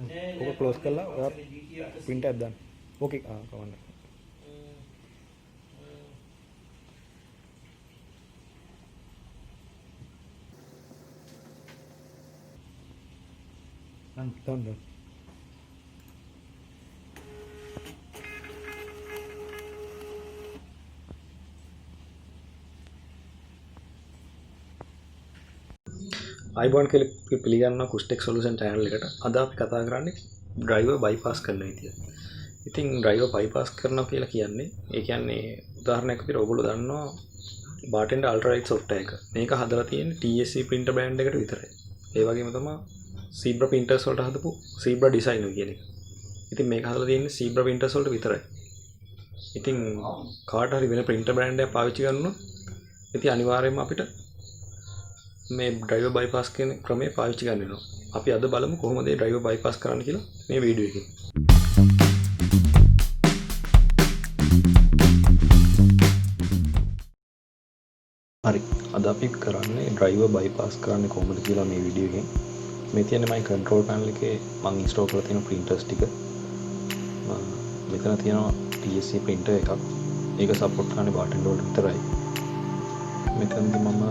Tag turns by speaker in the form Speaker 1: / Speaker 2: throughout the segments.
Speaker 1: ඕක ක්ලෝස් කරලා ඔයා print එකක් දාන්න. ඕකේ කවන්න. Done. iBond පිළිගන්න කුස්ටෙක් සොලියුෂන් channel එකට අද අපි කතා කරන්නේ driver bypass කරන විදිය. ඉතින් driver bypass කරනවා කියලා කියන්නේ ඒ කියන්නේ උදාහරණයක් විදිහට ඔයගොල්ලෝ දන්නවා Bartender Ultra-lite software එක. මේක හදලා තියෙන්නේ TSC printer brand එකට විතරයි. ඒ වගේම තමයි Zebra printers වලට හදපු Zebra designer කියන එක. ඉතින් මේක හදලා තියෙන්නේ Zebra printers වලට විතරයි. ඉතින් කාට හරි වෙන printer brand එකක් පාවිච්චි කරනොත් ඉතින් අනිවාර්යයෙන්ම අපිට මේ driver bypass කියන ක්‍රමය පාවිච්චි කරන්න වෙනවා. අපි අද බලමු කොහොමද මේ driver bypass කරන්න කියලා මේ වීඩියෝ එකේ. හරි. අද අපි කරන්නේ driver bypass කරන්නේ කොහොමද කියලා මේ වීඩියෝ එකෙන්. මේ තියෙන්නේ මගේ control panel එකේ මම install කරලා තියෙන printers ටික. මෙතන තියෙනවා TSC printer එකක්. ඒක support කරන්නේ Bartender වලට විතරයි. මෙතනදී මම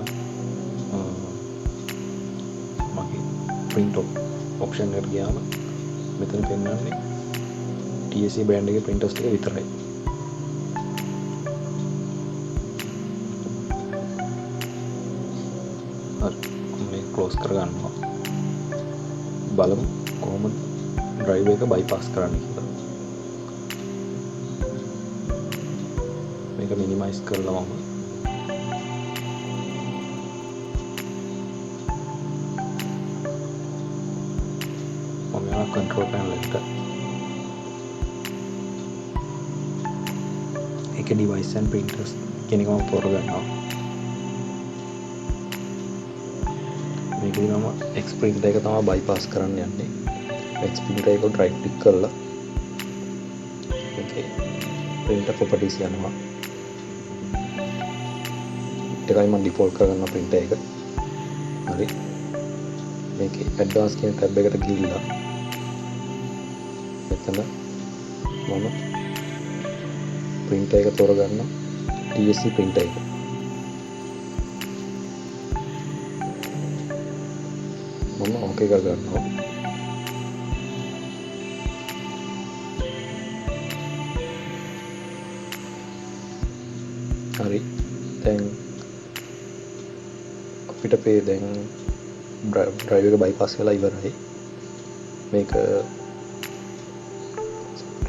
Speaker 1: මගේ print option එකට ගියාම මෙතන පෙන්නන්නේ TSC brand එකේ printers ටික විතරයි. හරි මේක close කරගන්නවා. බලමු කොහොමද driver එක bypass කරන්නේ කියලා. මේක minimize කරලා මම control panel එකට ඒක device and printers කියන එක මම තෝරගන්නවා. මේකදී මම X printer එක තමයි bypass කරන්න යන්නේ. X printer එක right click කරලා okay printer properties යනවා. ඒකයි මම default කරගන්න printer එක. හරි. මේකේ advanced කියන tab එකට ගිහිල්ලා මෙතන මම printer එක තෝරගන්න TSC printer එක. මම OK කරගන්නවා. හරි. දැන් අපිට පේ දැන් driver එක bypass වෙලා ඉවරයි. මේක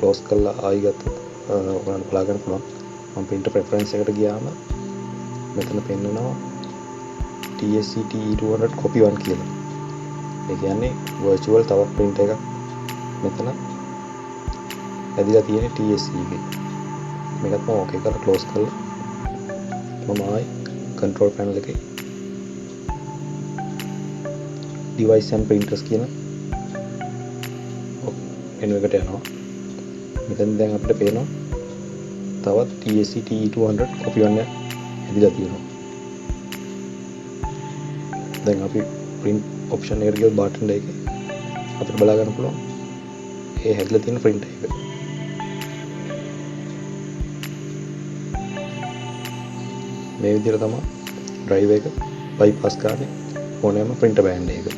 Speaker 1: close කරලා ආයි ගත්තොත් ඔයාලට බලා ගන්න පුළුවන්. මම printer preference එකට ගියාම මෙතන පෙන්නනවා TSC TE200 copy 1 කියලා. ඒ කියන්නේ virtual තවත් printer එකක් මෙතන ඇදිලා තියෙන TSC එකේ. මේකත් මම OK කරලා close කරලා මම ආයි control panel එකේ device and printers කියන menu එකට යනවා. මෙතන දැන් අපිට පේනවා තවත් TSC TE200 copy 1 හැදිලා තියෙනවා. දැන් අපි print option එකට ගියොත් Bartender එකේ අපිට බලා ගන්න පුළුවන් ඒ හැදිලා තියෙන print එක. මේ විදිහට තමයි driver එක bypass කරන්නේ ඕනෑම printer brand එකක.